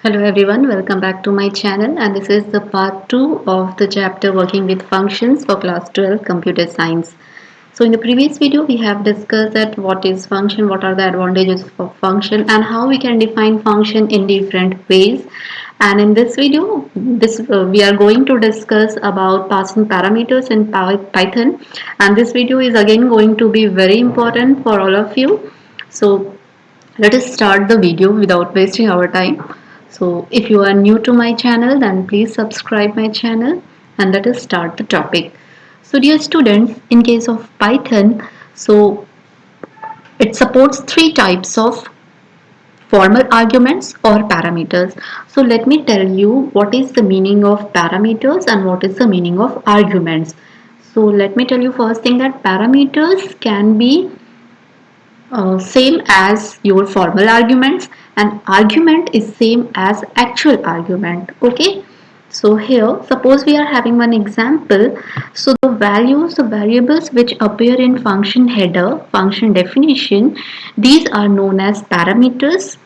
Hello everyone, welcome back to my channel, and this is the part 2 of the chapter working with functions for class 12 computer science. So in the previous video we have discussed that what is function, what are the advantages of function, and how we can define function in different ways. And in this video we are going to discuss about passing parameters in Python, and this video is again going to be very important for all of you. So let us start the video without wasting our time. So if you are new to my channel, then please subscribe my channel and let us start the topic. So dear students, in case of Python, so it supports three types of formal arguments or parameters. So let me tell you what is the meaning of parameters and what is the meaning of arguments. So let me tell you first thing that parameters can be same as your formal arguments, and argument is same as actual argument. Okay, so here suppose we are having one example. So the variables which appear in function header, function definition, these are known as parameters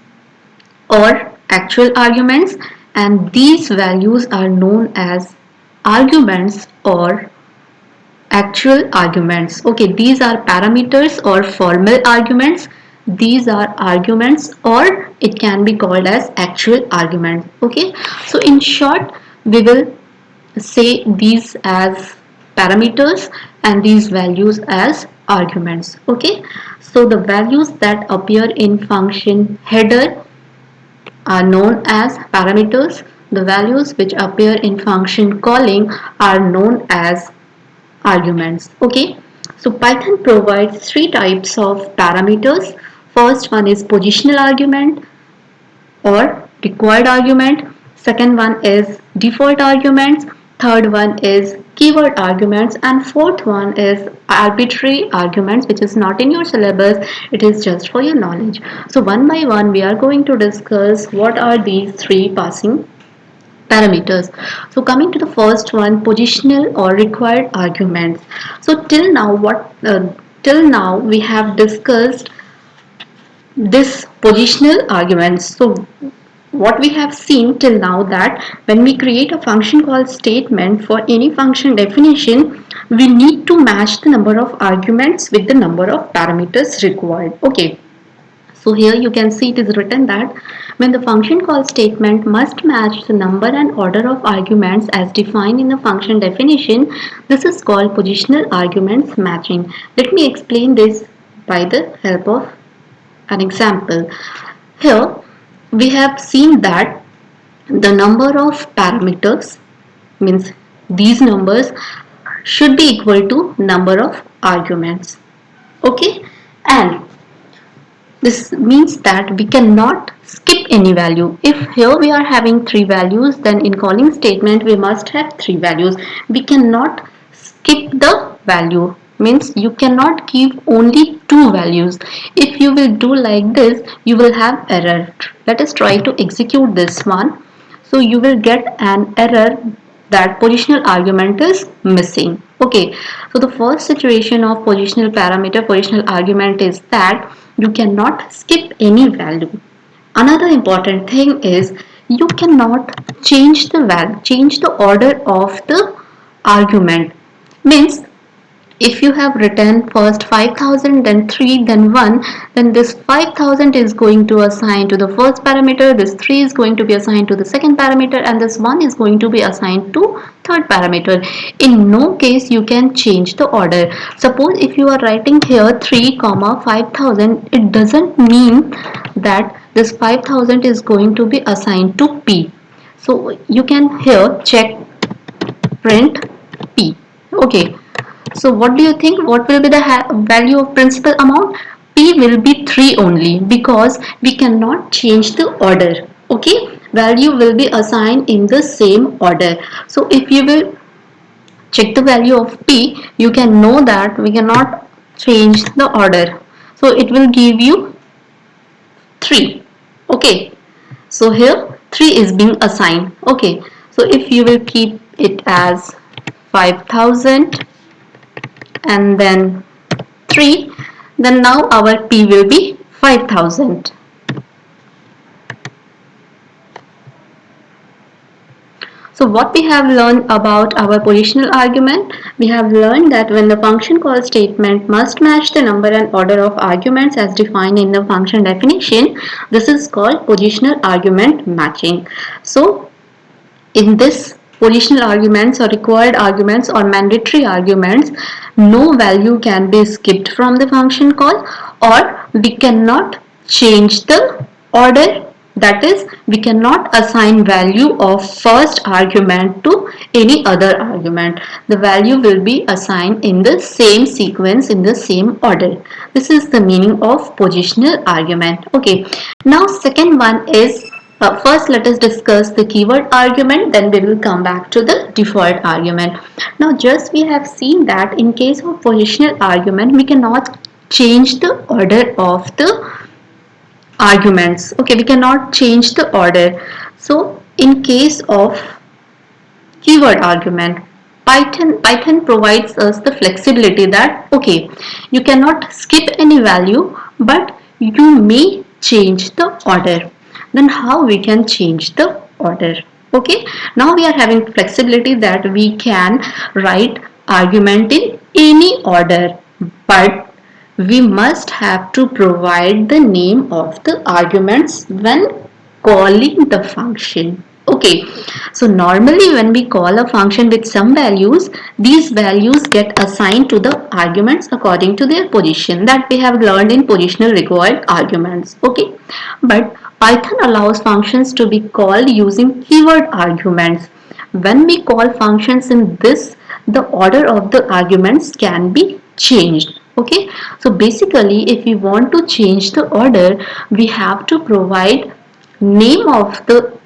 or actual arguments, and these values are known as arguments or actual arguments. Okay, these are parameters or formal arguments. These are arguments, or it can be called as actual arguments. Okay, so in short we will say these as parameters and these values as arguments. Okay, so the values that appear in function header are known as parameters. The values which appear in function calling are known as arguments. Okay, so Python provides three types of parameters. First one is positional argument or required argument. Second one is default arguments. Third one is keyword arguments, and fourth one is arbitrary arguments, which is not in your syllabus, it is just for your knowledge. So one by one we are going to discuss what are these three passing parameters. So coming to the first one, positional or required arguments. So till now we have discussed this positional arguments. So what we have seen till now that when we create a function call statement for any function definition, we need to match the number of arguments with the number of parameters required. Okay, so here you can see it is written that when the function call statement must match the number and order of arguments as defined in the function definition, this is called positional arguments matching. Let me explain this by the help of an example. Here we have seen that the number of parameters, means these numbers, should be equal to number of arguments. Okay, and this means that we cannot skip any value. If here we are having three values, then in calling statement we must have three values. We cannot skip the value, means you cannot give only two values. If you will do like this, you will have error. Let us try to execute this one. So you will get an error that positional argument is missing. Okay, so the first situation of positional argument is that you cannot skip any value. Another important thing is you cannot change the order of the argument. Means if you have written first 5000, then 3, then 1, then this 5000 is going to assign to the first parameter, this 3 is going to be assigned to the second parameter, and this 1 is going to be assigned to third parameter. In no case you can change the order. Suppose if you are writing here 3 comma 5000, it doesn't mean that this 5000 is going to be assigned to P. So you can here check print P. Okay, so what do you think? What will be the value of principal amount? P will be 3 only, because we cannot change the order. Okay, value will be assigned in the same order. So if you will check the value of P, you can know that we cannot change the order. So it will give you 3. Okay, so here 3 is being assigned. Okay, so if you will keep it as 5000 and then 3, then now our P will be 5000. So what we have learned about our positional argument? We have learned that when the function call statement must match the number and order of arguments as defined in the function definition, this is called positional argument matching. So in this positional arguments or required arguments or mandatory arguments, no value can be skipped from the function call, or we cannot change the order. That is, we cannot assign value of first argument to any other argument. The value will be assigned in the same sequence, in the same order. This is the meaning of positional argument. Okay, now second one is, first let us discuss the keyword argument, then we will come back to the default argument. Now just we have seen that in case of positional argument we cannot change the order of the arguments. Okay, we cannot change the order. So in case of keyword argument, Python provides us the flexibility that okay, you cannot skip any value but you may change the order. Then how we can change the order? Okay, now we are having flexibility that we can write argument in any order, but we must have to provide the name of the arguments when calling the function. Okay, so normally when we call a function with some values, these values get assigned to the arguments according to their position, that we have learned in positional required arguments. Okay, but Python allows functions to be called using keyword arguments. When we call functions in this, the order of the arguments can be changed. Okay, so basically if we want to change the order, we have to provide name of the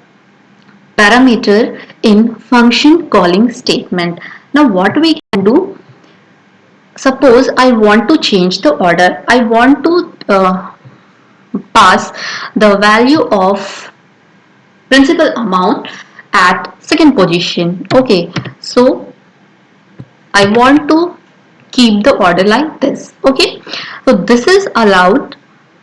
parameter in function calling statement. Now what we can do, suppose I want to change the order, I want to pass the value of principal amount at second position. Okay, so I want to keep the order like this. Okay, so this is allowed,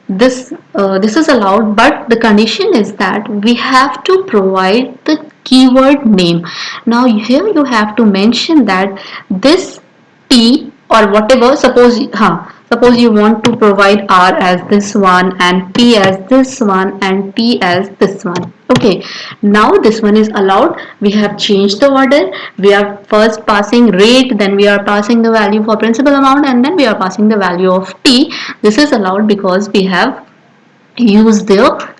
this is allowed, but the condition is that we have to provide the keyword name. Now here you have to mention that this T or whatever, suppose you want to provide R as this one and P as this one and T as this one. Okay, now this one is allowed. We have changed the order. We are first passing rate, then we are passing the value for principal amount, and then we are passing the value of T. This is allowed because we have used the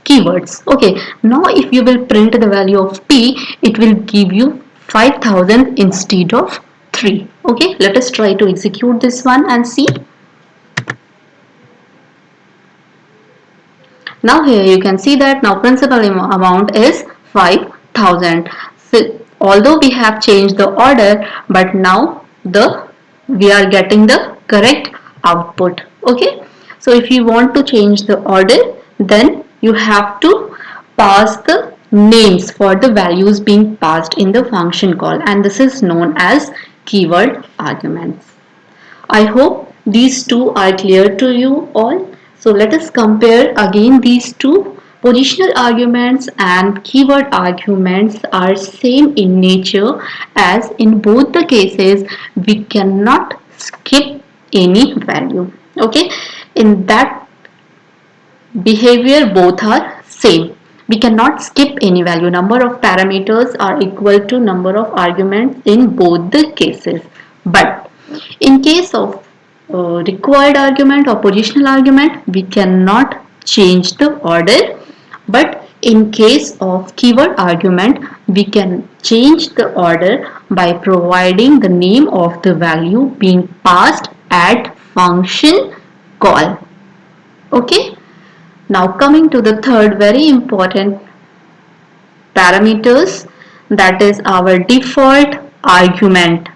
keywords. Okay, now if you will print the value of T, it will give you 5000 instead of 3. Okay, let us try to execute this one and see. Now here you can see that now principal amount is 5000. So although we have changed the order, but now we are getting the correct output. Okay, so if you want to change the order, then you have to pass the names for the values being passed in the function call, and this is known as keyword arguments. I hope these two are clear to you all. So let us compare again these two. Positional arguments and keyword arguments are same in nature, as in both the cases we cannot skip any value. Okay, in that behavior both are same. We cannot skip any value. Number of parameters are equal to number of arguments in both the cases. But in case of required argument or positional argument, we cannot change the order. But in case of keyword argument, we can change the order by providing the name of the value being passed at function call. Okay. Now coming to the third very important parameters, that is our default argument.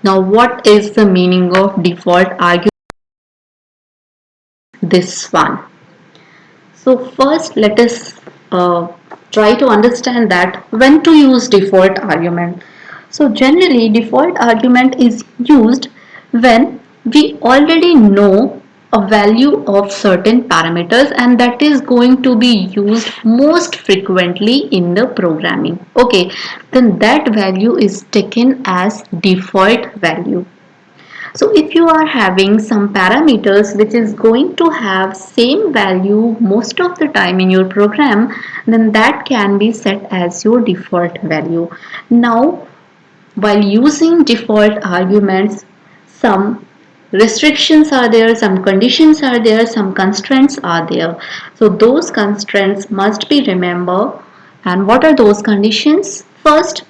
Now what is the meaning of default argument? This one. So first let us try to understand that when to use default argument. So generally default argument is used when we already know a value of certain parameters, and that is going to be used most frequently in the programming. Okay, then that value is taken as default value. So if you are having some parameters which is going to have same value most of the time in your program, then that can be set as your default value. Now, while using default arguments, some restrictions are there, some conditions are there, some constraints are there. So those constraints must be remembered. And what are those conditions? First,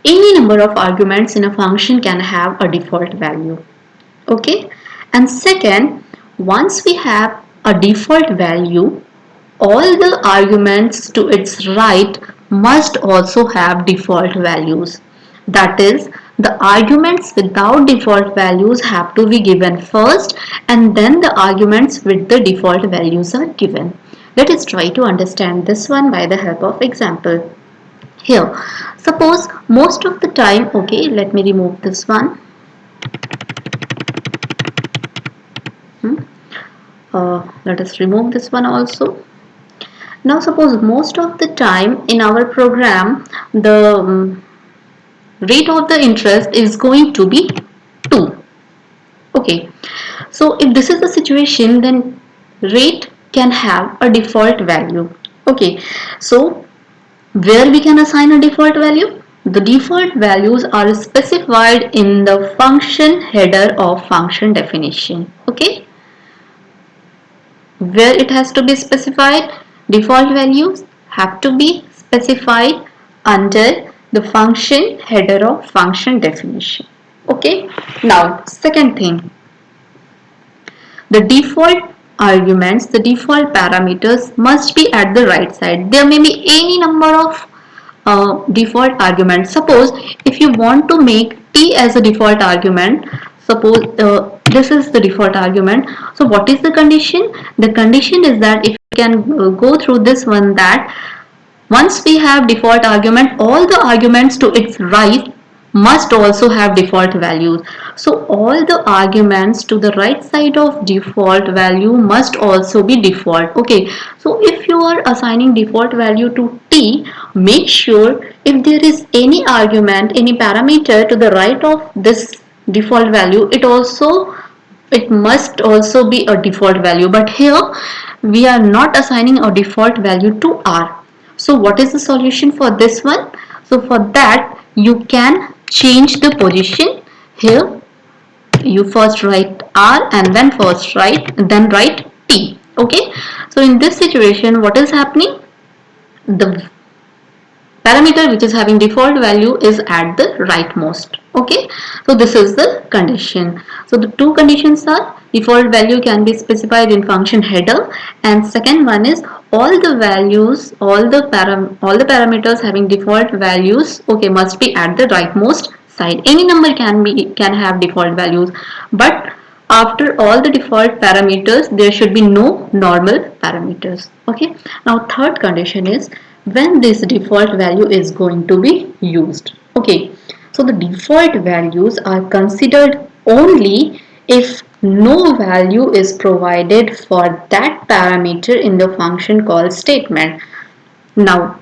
any number of arguments in a function can have a default value. Okay, and second, once we have a default value, all the arguments to its right must also have default values. That is, the arguments without default values have to be given first, and then the arguments with the default values are given. Let us try to understand this one by the help of example. Here, suppose most of the time, okay, let me remove this one. Let us remove this one also. Now suppose most of the time in our program the rate of the interest is going to be 2. Okay, so if this is the situation, then rate can have a default value. Okay, so where we can assign a default value? The default values are specified in the function header of function definition. Okay, where it has to be specified, default values have to be specified under the function header of function definition. Okay, now second thing, the default arguments, the default parameters must be at the right side. There may be any number of default arguments. Suppose if you want to make t as a default argument, suppose this is the default argument. So what is the condition? The condition is that if you can go through this one, that once we have default argument, all the arguments to its right must also have default values. So all the arguments to the right side of default value must also be default. Okay, so if you are assigning default value to t, make sure if there is any argument, any parameter to the right of this default value, it must also be a default value. But here we are not assigning a default value to r. So what is the solution for this one? So for that you can change the position. Here you first write r and then write t. Okay, so in this situation what is happening? The parameter which is having default value is at the rightmost. Okay, so this is the condition. So the two conditions are default value can be specified in function header, and second one is all the values, all the parameters having default values, okay, must be at the rightmost side. Any number can have default values, but after all the default parameters there should be no normal parameters. Okay, now third condition is when this default value is going to be used. Okay, so the default values are considered only if no value is provided for that parameter in the function call statement. Now,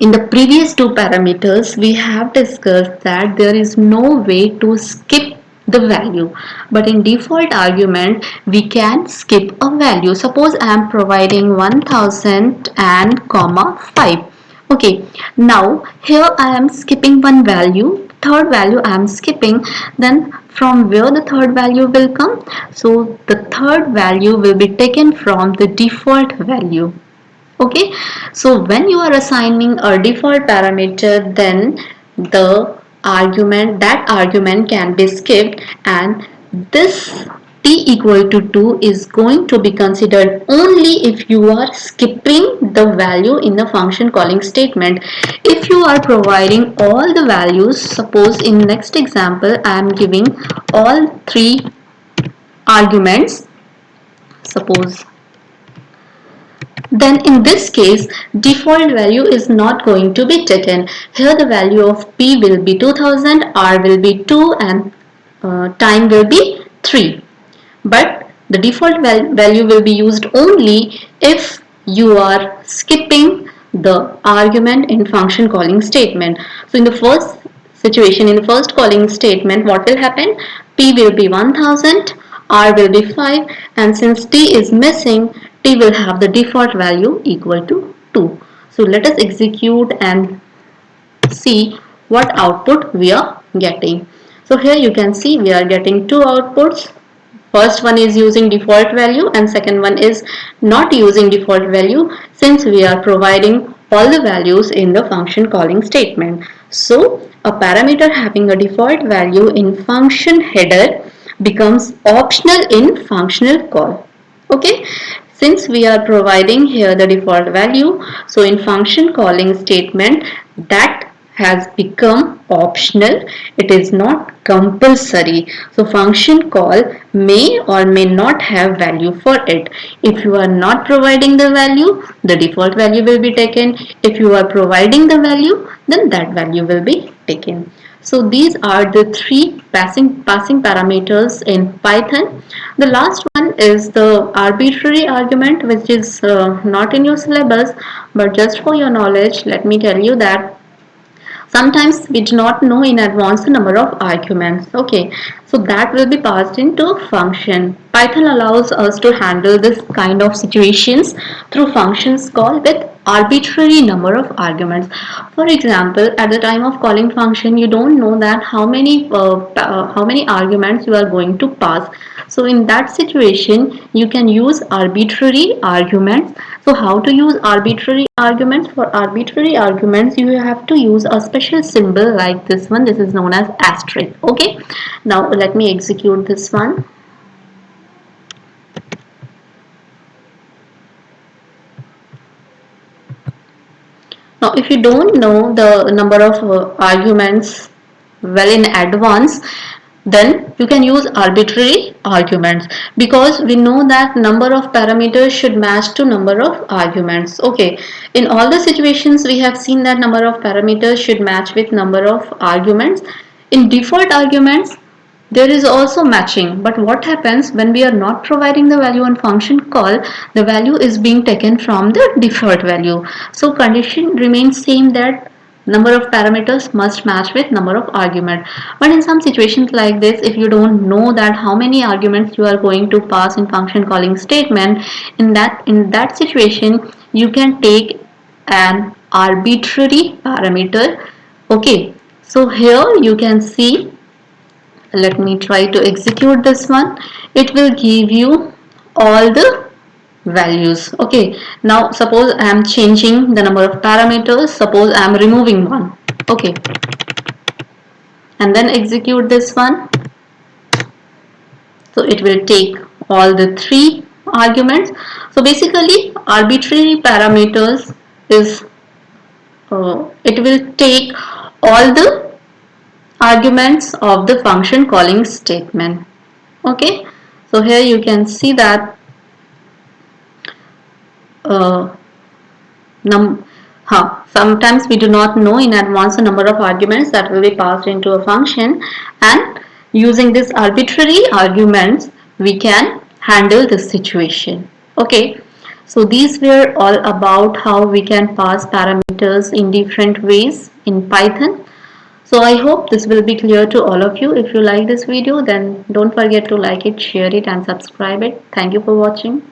in the previous two parameters, we have discussed that there is no way to skip the value, but in default argument we can skip a value. Suppose I am providing 1000 and comma 5. Okay, now here I am skipping one value, third value I am skipping. Then from where the third value will come? So the third value will be taken from the default value. Okay, so when you are assigning a default parameter, then that argument can be skipped, and this t equal to 2 is going to be considered only if you are skipping the value in the function calling statement. If you are providing all the values, suppose in next example I am giving all three arguments, suppose, then in this case default value is not going to be taken. Here the value of p will be 2000, r will be 2, and time will be 3. But The default value will be used only if you are skipping the argument in function calling statement. So in the first situation, in the first calling statement, what will happen? P will be 1000, R will be 5, and since T is missing, T will have the default value equal to 2. So let us execute and see what output we are getting. So here you can see we are getting two outputs. First one is using default value and second one is not using default value, since we are providing all the values in the function calling statement. So a parameter having a default value in function header becomes optional in functional call. Okay, since we are providing here the default value, so in function calling statement that has become optional. It is not compulsory. So function call may or may not have value for it. If you are not providing the value, the default value will be taken. If you are providing the value, then that value will be taken. So these are the three passing parameters in Python. The last one is the arbitrary argument, which is not in your syllabus, but just for your knowledge, let me tell you that sometimes we do not know in advance the number of arguments. Okay, so that will be passed into function. Python allows us to handle this kind of situations through functions called with arbitrary number of arguments. For example, at the time of calling function, you don't know that how many arguments you are going to pass. So in that situation, you can use arbitrary arguments. So how to use arbitrary arguments? For arbitrary arguments, you have to use a special symbol like this one. This is known as asterisk. Okay. Now let me execute this one. Now if you don't know the number of arguments well in advance, then you can use arbitrary arguments, because we know that number of parameters should match to number of arguments. Okay, in all the situations we have seen that number of parameters should match with number of arguments. In default arguments there is also matching, but what happens when we are not providing the value on function call? The value is being taken from the default value. So condition remains same, that number of parameters must match with number of argument. But in some situations like this, if you don't know that how many arguments you are going to pass in function calling statement, in that situation you can take an arbitrary parameter. Okay, so here you can see, let me try to execute this one. It will give you all the values. Okay, now suppose I am changing the number of parameters. Suppose I am removing one. Okay, and then execute this one. So it will take all the three arguments. So basically arbitrary parameters is it will take all the arguments of the function calling statement. Okay, so here you can see that uh, sometimes we do not know in advance the number of arguments that will be passed into a function, and using this arbitrary arguments we can handle this situation. Okay, so these were all about how we can pass parameters in different ways in Python. So I hope this will be clear to all of you. If you like this video, then don't forget to like it, share it and subscribe it. Thank you for watching.